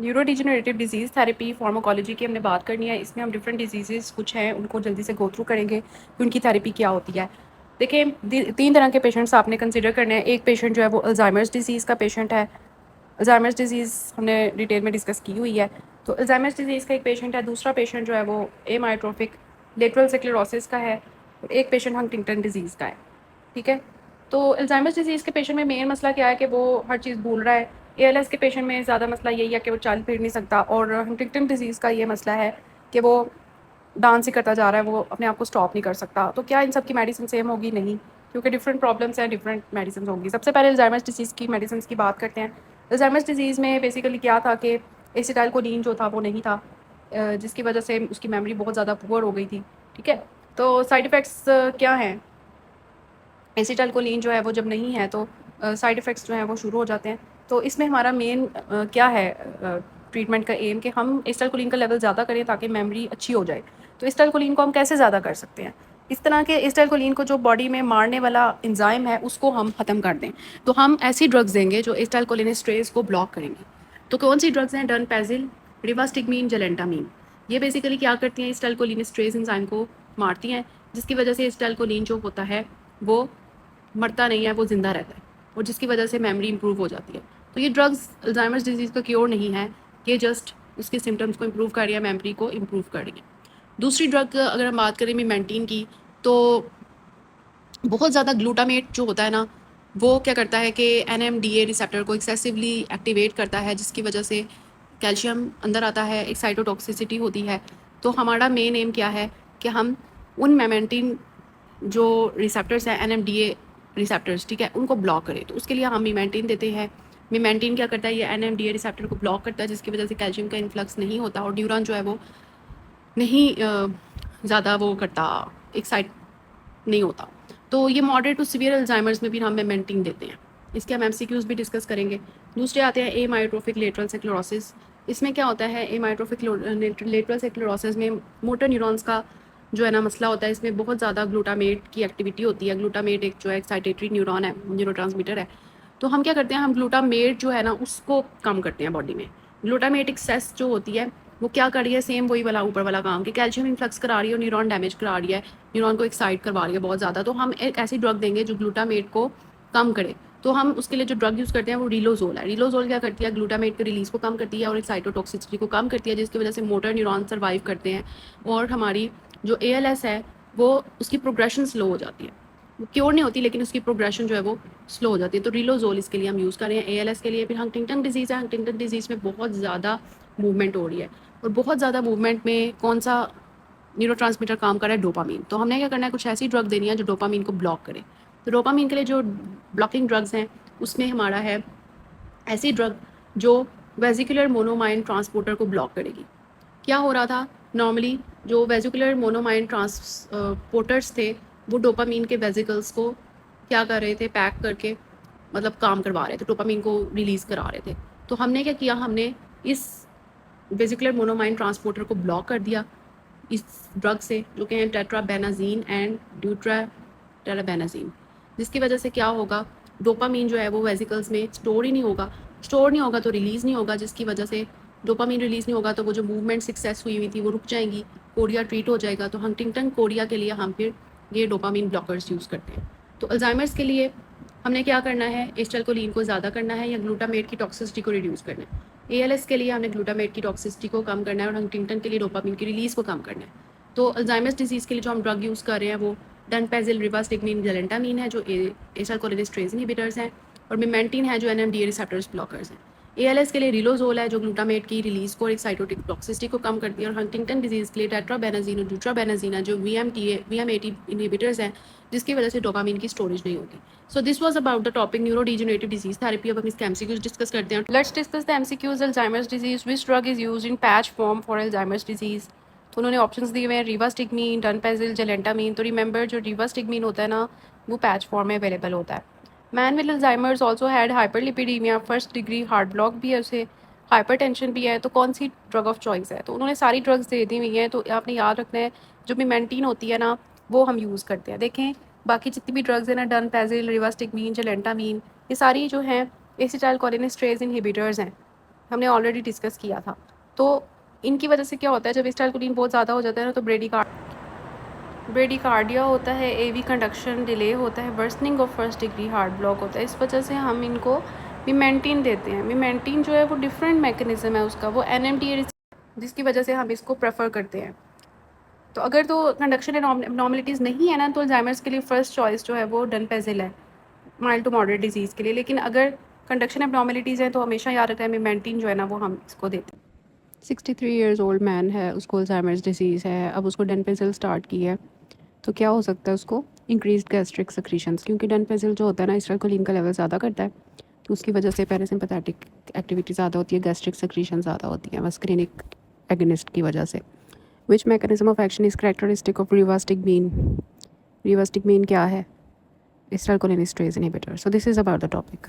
Neurodegenerative disease therapy pharmacology की हमने बात करनी है। इसमें हम डिफरेंट डिजीज़ेज़ कुछ हैं उनको जल्दी से गो थ्रू करेंगे कि उनकी थेरेपी क्या होती है। देखिए 3 तरह के पेशेंट्स आपने कंसिडर करने हैं। एक पेशेंट जो है वो अल्ज़ाइमर्स डिज़ीज़ का पेशेंट है। अल्ज़ाइमर्स डिज़ीज़ हमने डिटेल में डिस्कस की हुई है। तो अल्ज़ाइमर्स डिज़ीज़ का एक पेशेंट है। दूसरा पेशेंट जो है वो एमायोट्रोफिक लेटरल स्क्लेरोसिस का है और एक पेशेंट हंटिंगटन डिज़ीज़ का है। ठीक है, तो अल्ज़ाइमर्स डिज़ीज़ के पेशेंट में मेन मसला क्या है कि वो हर चीज़ भूल रहा है। एएलएस के पेशेंट में ज़्यादा मसला यही है कि वो चल फिर नहीं सकता और हंटिंगटन डिज़ीज़ का ये मसला है कि वो डांस ही करता जा रहा है, वो अपने आप को स्टॉप नहीं कर सकता। तो क्या इन सब की मेडिसिन सेम होगी? नहीं, क्योंकि डिफरेंट प्रॉब्लम्स हैं, डिफरेंट मेडिसिन होंगी। सबसे पहले अल्ज़ाइमर्स डिज़ीज़ की मेडिसिन की बात करते हैं। अल्ज़ाइमर्स डिज़ीज़ में बेसिकली क्या था कि एसिटाइलकोलिन जो था वो नहीं था, जिसकी वजह से उसकी मेमोरी बहुत ज़्यादा पुअर हो गई थी। ठीक है, तो साइड इफ़ेक्ट्स क्या हैं? एसिटाइलकोलिन जो है वो जब नहीं है तो साइड इफ़ेक्ट्स जो हैं वो शुरू हो जाते हैं। तो इसमें हमारा मेन क्या है ट्रीटमेंट का एम कि हम एसिटाइलकोलिन का लेवल ज़्यादा करें ताकि मेमोरी अच्छी हो जाए। तो एसिटाइलकोलिन को हम कैसे ज़्यादा कर सकते हैं? इस तरह के एसिटाइलकोलिन को जो बॉडी में मारने वाला एंजाइम है उसको हम ख़त्म कर दें। तो हम ऐसी ड्रग्स देंगे जो एसिटाइलकोलिनेस्टरेज़ को ब्लॉक करेंगी। तो कौन सी ड्रग्स हैं? डनपेज़िल, रिवास्टिगमीन, जेलेंटामीन। ये बेसिकली क्या करती हैं? एसिटाइलकोलिनेस्टरेज़ एंजाइम को मारती हैं, जिसकी वजह से एसिटाइलकोलिन जो होता है वो मरता नहीं है, वो ज़िंदा रहता है और जिसकी वजह से मेमोरी इंप्रूव हो जाती है। तो ये ड्रग्स अल्ज़ाइमर्स डिज़ीज़ का क्योर नहीं है, ये जस्ट उसके सिम्टम्स को इम्प्रूव कर रही है, मेमोरी को इम्प्रूव कर रही है। दूसरी ड्रग अगर हम बात करें मेमेंटीन की, तो बहुत ज़्यादा ग्लूटामेट जो होता है ना, वो क्या करता है कि एनएमडीए रिसेप्टर को एक्सेसिवली एक्टिवेट करता है, जिसकी वजह से कैल्शियम अंदर आता है, एक साइटोटॉक्सिसिटी होती है। तो हमारा मेन एम क्या है कि हम उन मेमेंटीन जो रिसेप्टर्स हैं एनएमडीए रिसेप्टर्स, ठीक है, उनको ब्लॉक करें। तो उसके लिए हम मिमेंटिन देते हैं। मिमेंटिन क्या करता है? ये एनएमडीए रिसेप्टर को ब्लॉक करता है, जिसकी वजह से कैल्शियम का इन्फ्लक्स नहीं होता और न्यूरॉन जो है वो नहीं ज़्यादा वो करता, एक्साइट नहीं होता। तो ये मॉडरेट टू सीवियर अल्जाइमर्स में भी हम मेमेंटिन देते हैं। इसके हम एमसीक्यूज़ भी डिस्कस करेंगे। दूसरे आते हैं एमायोट्रोफिक लेटरल स्क्लेरोसिस। इसमें क्या होता है? एमायोट्रोफिक लेटरल स्क्लेरोसिस में मोटर न्यूरॉन्स का जो है ना मसला होता है। इसमें बहुत ज़्यादा ग्लूटामेट की एक्टिविटी होती है। ग्लूटामेट एक जो है एक्साइटेटरी न्यूरॉन है, न्यूरोट्रांसमीटर है। तो हम क्या करते हैं? हम ग्लूटामेट जो है ना उसको कम करते हैं बॉडी में। ग्लूटामेट एक्सेस जो होती है वो क्या कर रही है? सेम वही वाला ऊपर वाला काम कि कैल्शियम इन्फ्लक्स करा रही है और न्यूरॉन डैमेज करा रही है, न्यूरॉन को एक्साइट करवा रही है बहुत ज़्यादा। तो हम एक ऐसी ड्रग देंगे जो ग्लूटामेट को कम करे। तो हम उसके लिए जो ड्रग यूज़ करते हैं वो रिलोजोल है। रिलोजोल क्या करती है? ग्लूटामेट के रिलीज़ को कम करती है और एक्साइटोटॉक्सिसिटी को कम करती है, जिसकी वजह से मोटर न्यूरॉन सर्वाइव करते हैं और हमारी जो एएलएस है वो उसकी प्रोग्रेशन स्लो हो जाती है। वो क्योर नहीं होती लेकिन उसकी प्रोग्रेशन जो है वो स्लो हो जाती है। तो रिलोजोल इसके लिए हम यूज़ कर रहे हैं एएलएस के लिए। फिर हंटिंगटन डिजीज़ है। हंटिंगटन डिजीज़ में बहुत ज़्यादा मूवमेंट हो रही है और बहुत ज़्यादा मूवमेंट में कौन सा न्यूरोट्रांसमीटर काम कर रहा है? डोपामीन। तो हमने क्या करना है? कुछ ऐसी ड्रग देनी है जो डोपामीन को ब्लॉक करे। तो डोपामीन के लिए जो ब्लॉकिंग ड्रग्स हैं उसमें हमारा है ऐसी ड्रग जो वेजिकुलर मोनोमाइन ट्रांसपोर्टर को ब्लॉक करेगी। क्या हो रहा था? नॉर्मली जो वेजिकुलर मोनोमाइन ट्रांसपोर्टर्स थे वो डोपामीन के वेजिकल्स को क्या कर रहे थे? पैक करके मतलब काम करवा रहे थे, डोपामीन को रिलीज़ करा रहे थे। तो हमने क्या किया? हमने इस वेजिकुलर मोनोमाइन ट्रांसपोर्टर को ब्लॉक कर दिया इस ड्रग से, जो कि हैं टेट्राबेनाजीन एंड ड्यूट्राटेराबेनाजीन, जिसकी वजह से क्या होगा? डोपामीन जो है वो वेसिकल्स में स्टोर नहीं होगा तो रिलीज़ नहीं होगा, जिसकी वजह से डोपामीन रिलीज़ नहीं होगा तो वो जो मूवमेंट सक्सेस हुई थी वो रुक जाएंगी, कोरिया ट्रीट हो जाएगा। तो हंटिंगटन कोरिया के लिए हम फिर ये डोपामीन ब्लॉकर्स यूज़ करते हैं। तो अल्जाइमर्स के लिए हमने क्या करना है? एसिटाइलकोलिन को ज़्यादा करना है या ग्लूटामेट की टॉक्सिसिटी को रिड्यूस करना है। एएलएस के लिए हमने ग्लूटामेट की टॉक्सिसिटी को कम करना है और हंटिंगटन के लिए डोपामीन की रिलीज़ को कम करना है। तो अल्जाइमर्स डिजीज़ के लिए जो हम ड्रग यूज़ कर रहे हैं वो डनपेज़िल, रिवास्टिगमीन, जेलेंटामीन है जो एसिटाइलकोलिनेस्टरेज़ इनहिबिटर्स हैं और मिमेंटिन है जो एनएमडीए रिसेप्टर्स ब्लॉकर्स हैं। एएलएस के लिए रिलोजोल है जो ग्लूटामेट की रिलीज़ को और एक्साइटोटिक टॉक्सिसिटी को कम करती है और हंटिंगटन डिजीज़ के लिए टेट्राबेनाजीन और ड्यूट्राबेनाजीन है जो वीएमएटी इनहिबिटर्स हैं, जिसकी वजह से डोपामीन की स्टोरेज नहीं होती। So this was about the topic neurodegenerative disease therapy. अब हम इसके एमसीक्यूज डिस्कस करते हैं। Let's discuss the MCQs. Alzheimer's disease, which drug is used in patch form for Alzheimer's disease? तो उन्होंने ऑप्शंस दिए हुए हैं रिवास्टिगमीन, डनपेज़िल, जेलेंटामीन। तो रिमेंबर जो रिवास्टिगमीन होता है ना वो पैच फॉर्म में अवेलेबल होता है। Man with Alzheimer's also had hyperlipidaemia, first degree heart block भी है उसे, हाइपरटेंशन भी है। तो कौन सी ड्रग ऑफ चॉइस है? तो उन्होंने सारी ड्रग्स दे दी हुई हैं, तो आपने याद रखना है जो मिमेंटीन होती है ना वो हम यूज़ करते हैं। देखें बाकी जितनी भी ड्रग्स हैं ना, डनपेज़िल, रिवास्टिगमीन, जेलेंटामीन, ये सारी जो हैं एसिटाइलकोलिनेस्टरेज़ इनहिबिटर्स हैं, हमने ऑलरेडी डिस्कस किया था। तो इनकी वजह से क्या होता है, जब एसिटाइलकोलिन बहुत ज़्यादा हो जाता है ना, तो ब्रेडिकार्डिया होता है, एवी कंडक्शन डिले होता है, worsening of first degree heart block होता है। इस वजह से हम इनको मिमेंटिन देते हैं। मिमेंटिन जो है वो डिफरेंट मैकेनिज्म है उसका, वो NMDA, जिसकी वजह से हम इसको प्रेफर करते हैं। तो अगर तो कंडक्शन एबनॉर्मलिटीज़ नहीं है ना, तो अल्जाइमर्स के लिए फ़र्स्ट चॉइस जो है वो डनपेजिल है, माइल्ड टू मॉडरेट डिजीज़ के लिए। लेकिन अगर कंडक्शन एबनॉर्मलिटीज़ हैं तो हमेशा याद रखना है मिमेंटिन जो है ना वो हम इसको देते हैं। 63 ईयर्स ओल्ड मैन है, उसको अल्जाइमर्स डिजीज़ है, अब उसको डनपेजिल स्टार्ट की है, तो क्या हो सकता है उसको इंक्रीज गैस्ट्रिक सक्रीशंस, क्योंकि डनपेजिल जो होता है ना एसिटाइलकोलिन का लेवल ज़्यादा करता है, तो उसकी वजह से पैरासिम्पैथेटिक एक्टिविटी ज़्यादा होती है, गैस्ट्रिक सक्रीशन ज़्यादा होती है मस्करिनिक एगनिस्ट की वजह से। Which mechanism of action is characteristic of rivastigmine? Rivastigmine क्या है? Acetylcholinesterase inhibitor. So this is about the topic.